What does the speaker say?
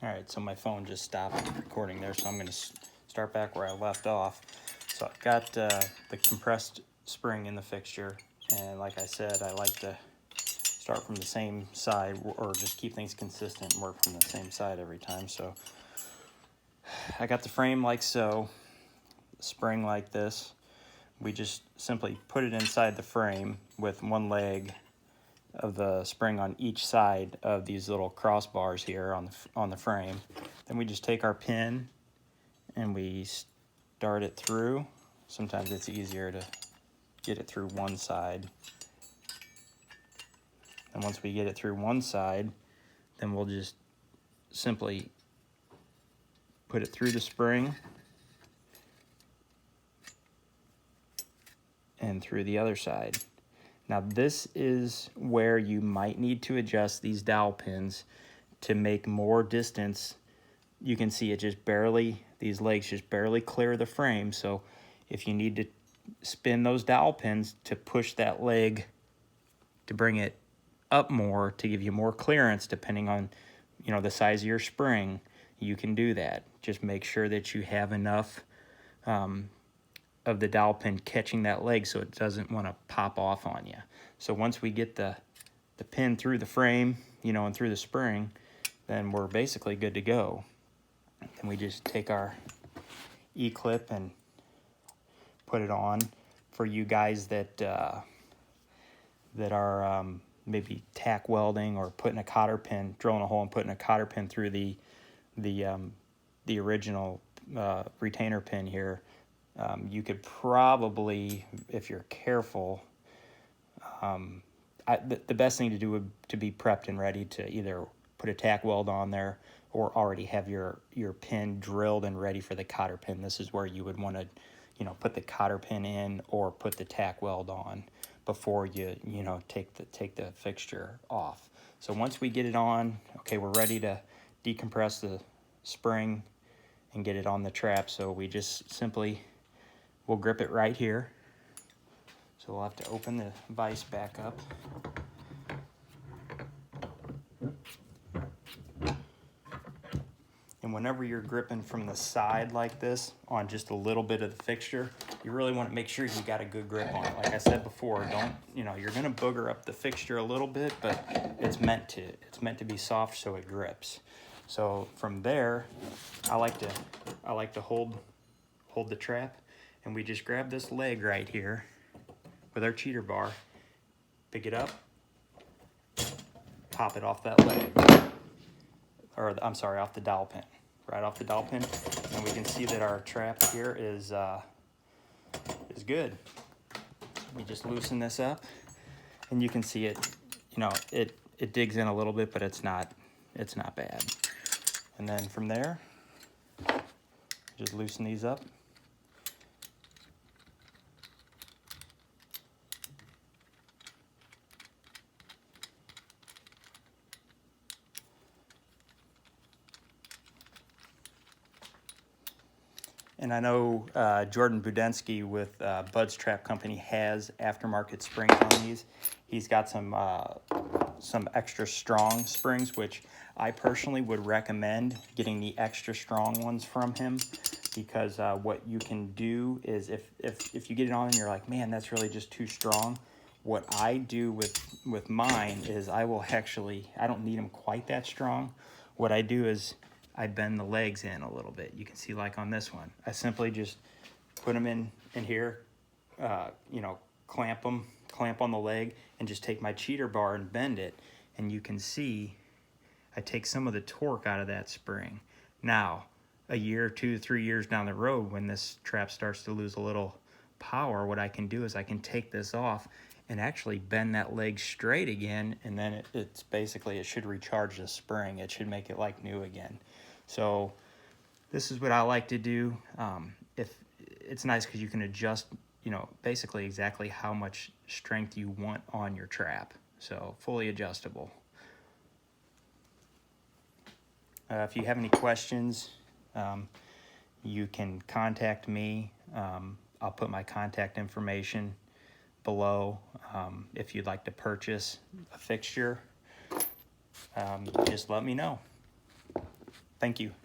All right, so my phone just stopped recording there, so I'm going to start back where I left off. So I've got the compressed spring in the fixture, and like I said, I like to start from the same side, or just keep things consistent and work from the same side every time. So I got the frame like so, spring like this. We just simply put it inside the frame with one leg of the spring on each side of these little crossbars here on the frame. Then we just take our pin and we start it through. Sometimes it's easier to get it through one side. And once we get it through one side, then we'll just simply put it through the spring and through the other side. Now this is where you might need to adjust these dowel pins to make more distance. You can see it just barely, these legs just barely clear the frame. So if you need to spin those dowel pins to push that leg to bring it up more to give you more clearance depending on, you know, the size of your spring, you can do that. Just make sure that you have enough of the dowel pin catching that leg so it doesn't want to pop off on you. So once we get the pin through the frame, you know, and through the spring, then we're basically good to go. Then we just take our E-clip and put it on. For you guys that are maybe tack welding or putting a cotter pin, drilling a hole and putting a cotter pin through the original retainer pin here, you could probably, if you're careful, the best thing to do would to be prepped and ready to either put a tack weld on there or already have your pin drilled and ready for the cotter pin. This is where you would want to, you know, put the cotter pin in or put the tack weld on before you know, take the fixture off. So once we get it on, okay, we're ready to decompress the spring and get it on the trap. So we just simply, we'll grip it right here. So we'll have to open the vise back up. And whenever you're gripping from the side like this on just a little bit of the fixture, you really want to make sure you got a good grip on it. Like I said before, don't, you know, you're going to booger up the fixture a little bit, but it's meant to be soft so it grips. So from there, I like to hold the trap, and we just grab this leg right here with our cheater bar, pick it up, pop it off that leg, or I'm sorry, off the dowel pin, right off the dowel pin, and we can see that our trap here is good. We just loosen this up, and you can see it, you know, it digs in a little bit, but it's not bad. And then from there, just loosen these up. And I know Jordan Budensky with Bud's Trap Company has aftermarket springs on these. He's got some extra strong springs, which I personally would recommend getting the extra strong ones from him, because what you can do is if you get it on and you're like, man, that's really just too strong, what I do with mine is I don't need them quite that strong. What I do is I bend the legs in a little bit. You can see, like on this one, I simply just put them in here, you know, clamp on the leg, and just take my cheater bar and bend it. And you can see I take some of the torque out of that spring. Now, a year, 2, 3 years down the road, when this trap starts to lose a little power, what I can do is I can take this off and actually bend that leg straight again, and then it's basically, it should recharge the spring. It should make it like new again. So this is what I like to do. If it's nice because you can adjust, you know, basically exactly how much strength you want on your trap. So fully adjustable. If you have any questions, you can contact me. I'll put my contact information below. If you'd like to purchase a fixture, just let me know. Thank you.